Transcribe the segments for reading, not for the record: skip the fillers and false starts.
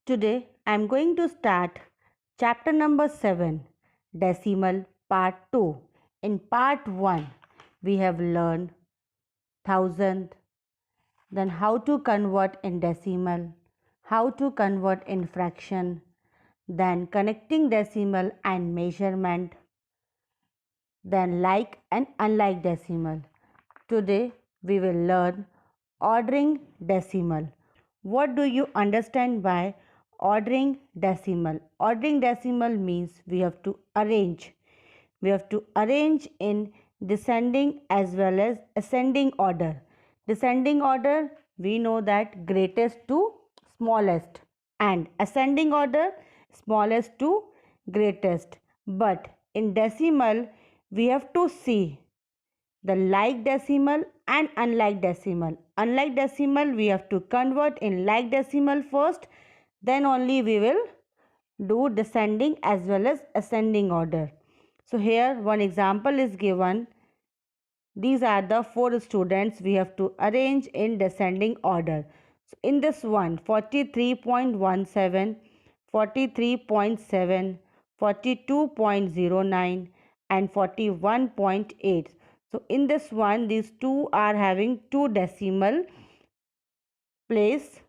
Today I am going to start chapter number 7, Decimal Part 2. In Part 1, we have learned thousand, then how to convert in decimal, how to convert in fraction, then connecting decimal and measurement, then like and unlike decimal. Today we will learn ordering decimal. What do you understand by ordering decimal? Ordering decimal means we have to arrange. We have to arrange in descending as well as ascending order. Descending order, we know that greatest to smallest, and ascending order, smallest to greatest. But in decimal, we have to see the like decimal and unlike decimal. Unlike decimal, we have to convert in like decimal first, then only we will do descending as well as ascending order. So here one example is given. These are the 4 students we have to arrange in descending order. So in this one, 43.17, 43.7, 42.09 and 41.8. So in this one, these two are having 2 decimal place,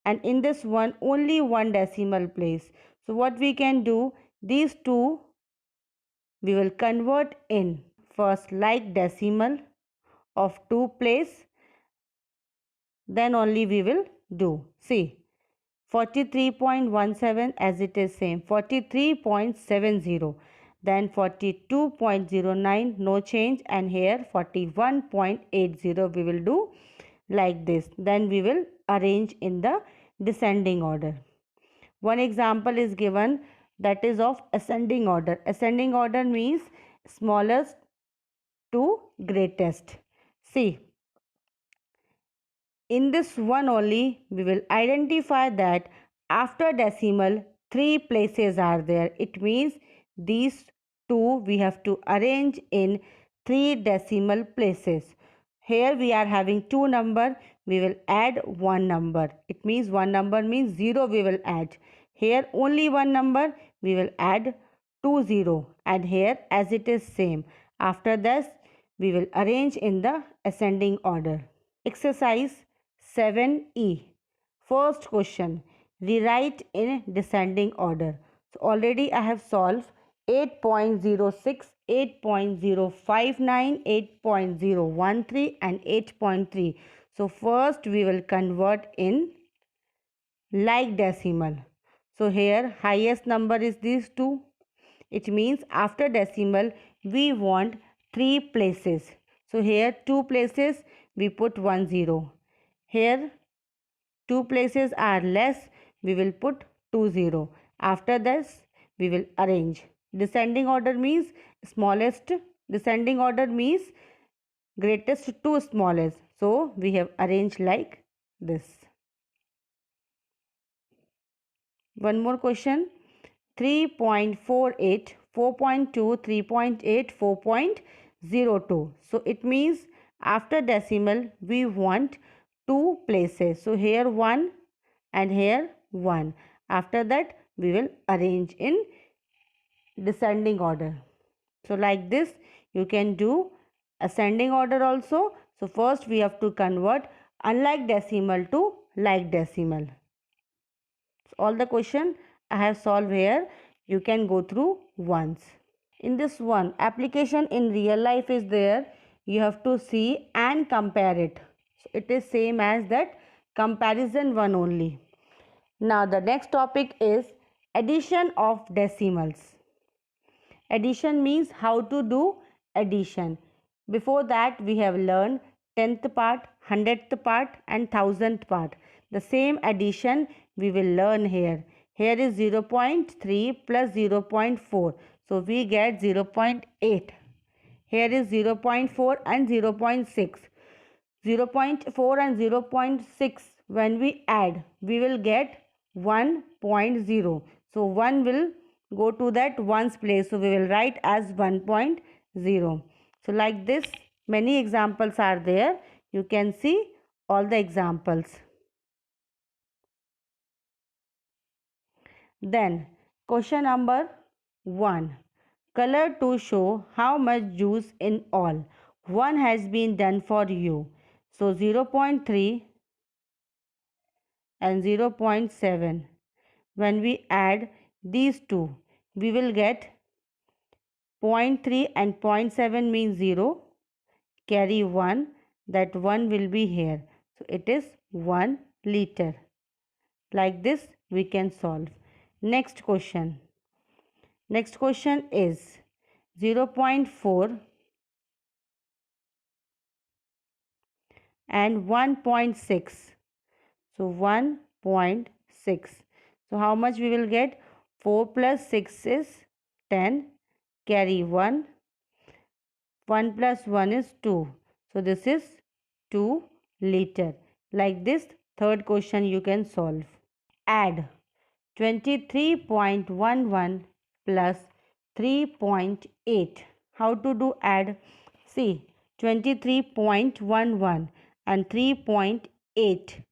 and in this one only 1 decimal place. So what we can do, these two we will convert in first like decimal of 2 place, then only we will do. See, 43.17 as it is same, 43.70, then 42.09 no change, and here 41.80 we will do like this. Then we will arrange in the descending order. One example is given, that is of ascending order. Ascending order means smallest to greatest. See, in this one only we will identify that after decimal 3 places are there. It means these two we have to arrange in 3 decimal places. Here we are having 2 number, we will add 1 number. It means 1 number means 0 we will add. Here only 1 number, we will add 2 0, and here as it is same. After this we will arrange in the ascending order. Exercise 7E. First question, rewrite in descending order. So already I have solved 8.06, 8.059, 8.013 and 8.3. So first we will convert in like decimal. So here highest number is these two. It means after decimal we want 3 places. So here 2 places we put 1 0. Here 2 places are less, we will put 2 0. After this we will arrange. Descending order means smallest, descending order means greatest to smallest. So we have arranged like this. One more question, 3.48, 4.2, 3.8, 4.02. So it means after decimal we want 2 places. So here 1 and here 1. After that we will arrange in descending order. So like this you can do ascending order also. So first we have to convert unlike decimal to like decimal. All the question I have solved here, you can go through once. In this one, application in real life is there. You have to see and compare it. So it is same as that comparison one only. Now the next topic is addition of decimals. Addition means how to do addition. Before that we have learned 10th part, 100th part and 1000th part. The same addition we will learn here. Here is 0.3 plus 0.4. So we get 0.8. Here is 0.4 and 0.6. 0.4 and 0.6 when we add, we will get 1.0. So 1 will go to that ones place. So we will write as 1.0. So like this many examples are there. You can see all the examples. Then question number 1. Color to show how much juice in all. 1 has been done for you. So 0.3 and 0.7. When we add these two, we will get 0.3 and 0.7 means 0. Carry 1, that 1 will be here. So it is 1 liter. Like this we can solve. Next question. Next question is 0.4 and 1.6. So 1.6. So how much we will get? 4 plus 6 is 10. Carry 1. 1 plus 1 is 2. So this is 2 liter. Like this, third question you can solve. Add 23.11 plus 3.8. How to do add? See, 23.11 and 3.8.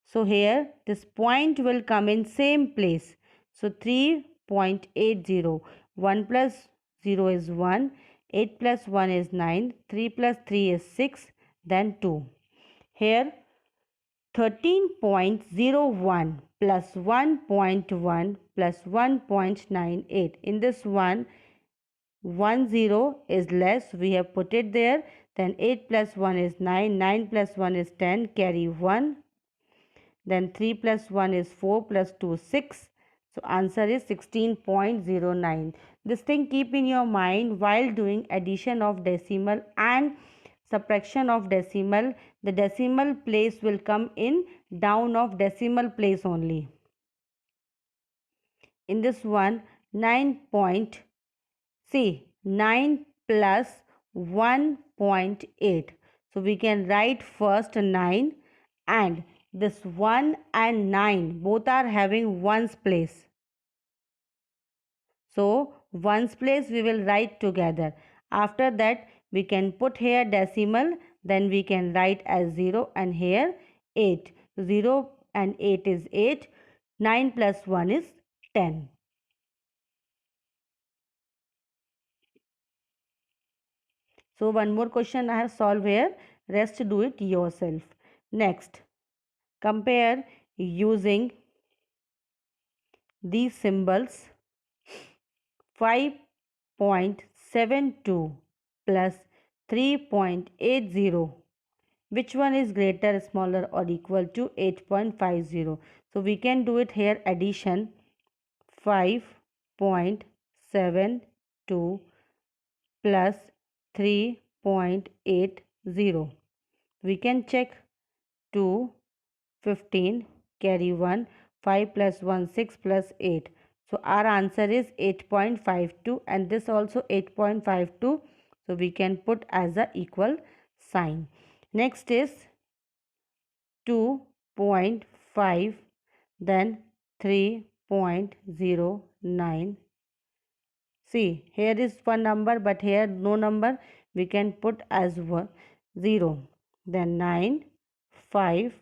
So here this point will come in same place. So 3.80. 1 plus 0 is 1. 8 plus 1 is 9. 3 plus 3 is 6. Then 2. Here 13.01 plus 1.1 plus 1.98. In this 1 0 is less. We have put it there. Then 8 plus 1 is 9. 9 plus 1 is 10. Carry 1. Then 3 plus 1 is 4 plus 2 6. So answer is 16.09. This thing keep in your mind while doing addition of decimal and subtraction of decimal. The decimal place will come in down of decimal place only. In this one 9 plus 1.8. So we can write first 9, and this 1 and 9 both are having ones place. So ones place we will write together. After that we can put here decimal, then we can write as 0 and here 8. 0 and 8 is 8. 9 plus 1 is 10. So one more question I have solved here. Rest do it yourself. Next, compare using these symbols. 5.72 plus 3.80. Which one is greater, smaller or equal to 8.50? So we can do it here addition. 5.72 plus 3.80. We can check 2, 15, carry 1, 5 plus 1, 6 plus 8. So our answer is 8.52 and this also 8.52. So we can put as a equal sign. Next is 2.5, then 3.09. See, here is one number but here no number. We can put as 0. Then 9, 5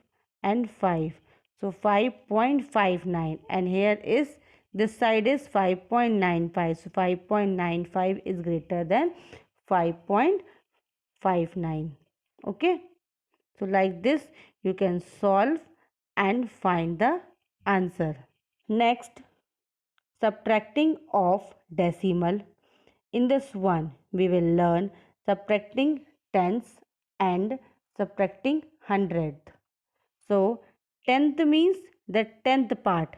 and 5. So 5.59 and here is this side is 5.95. So 5.95 is greater than 5.59. Okay. So like this you can solve and find the answer. Next, subtracting of decimal. In this one we will learn subtracting tens and subtracting hundredth. So tenth means the tenth part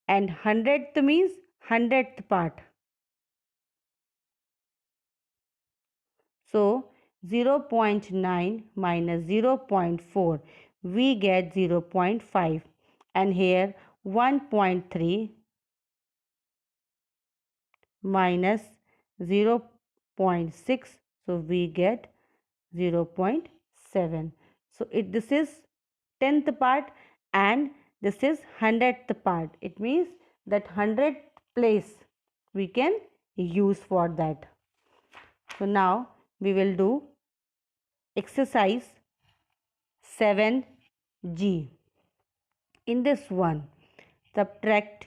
and hundredth means hundredth part. So 0.9 minus 0.4 we get 0.5 and here 1.3 minus 0.6, so we get 0.7. So this is 10th part and this is 100th part. It means that 100th place we can use for that. So now we will do exercise 7G. In this one, subtract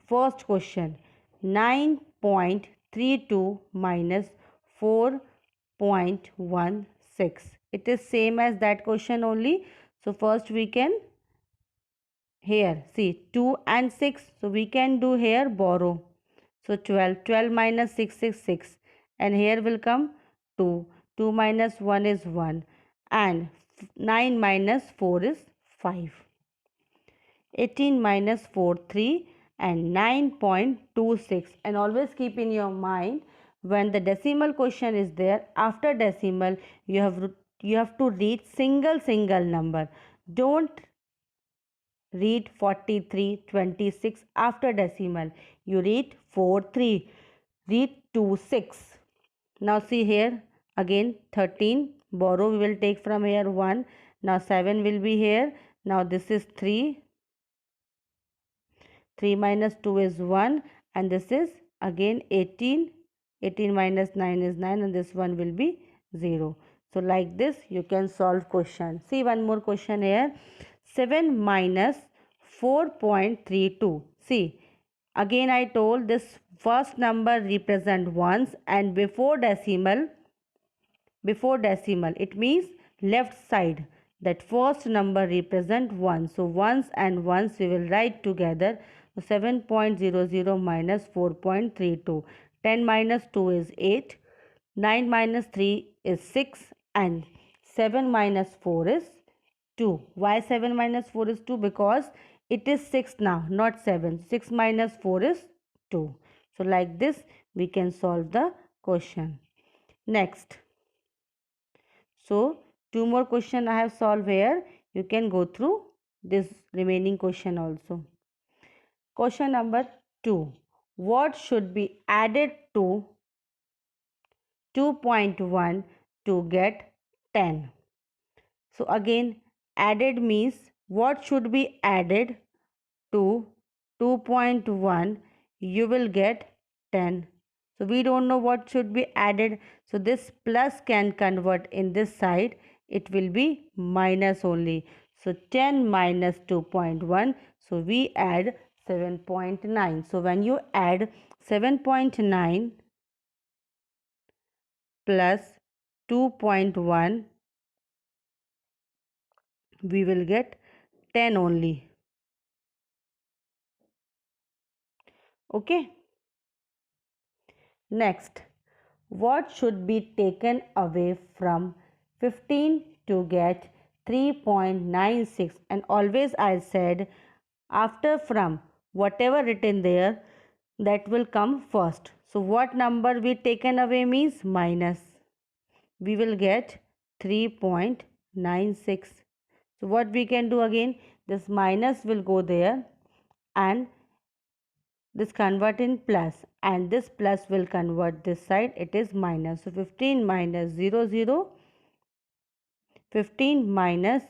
first question, 9.32 minus 4.16. It is same as that question only. So first we can here see 2 and 6. So we can do here borrow. So 12. 12 minus 6 is 6. And here will come 2. 2 minus 1 is 1. And 9 minus 4 is 5. 18 minus 4 3 and 9.26. And always keep in your mind, when the decimal question is there, after decimal you have to read single number. Don't read 43 26 after decimal. You read 4 3, read 2 6. Now see here again 13, borrow we will take from here 1. Now 7 will be here. Now this is 3. 3 minus 2 is 1, and this is again 18. 18 minus 9 is 9, and this one will be 0. So like this you can solve question. See one more question here. 7 minus 4.32. See, again I told this first number represent ones, and before decimal it means left side, that first number represent 1. So ones and ones we will write together. So 7.00 minus 4.32. 10 minus 2 is 8. 9 minus 3 is 6. And 7 minus 4 is 2. Why 7 minus 4 is 2? Because it is 6 now, not 7. 6 minus 4 is 2. So like this we can solve the question. Next. So two more question I have solved here. You can go through this remaining question also. Question number 2. What should be added to 2.1 to get 10? So again, added means what should be added to 2.1, you will get 10. So we don't know what should be added. So this plus can convert in this side. It will be minus only. So 10 minus 2.1. So we add 7.9. So when you add 7.9 plus 2.1, we will get 10 only. Okay. Next, what should be taken away from 15 to get 3.96? And always I said, after from, whatever written there, that will come first. So what number we taken away means minus. We will get 3.96. So what we can do again, this minus will go there and this convert in plus, and this plus will convert this side, it is minus. So 15 minus 0, 15 minus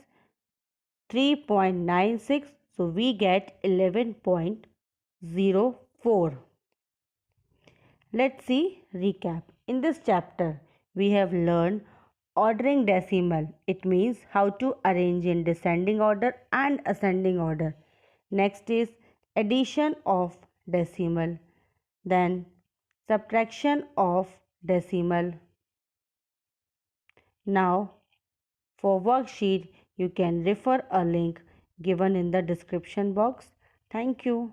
3.96, so we get 11.04. Let's see recap. In this chapter we have learned ordering decimal. It means how to arrange in descending order and ascending order. Next is addition of decimal, then subtraction of decimal. Now for worksheet you can refer a link given in the description box. Thank you.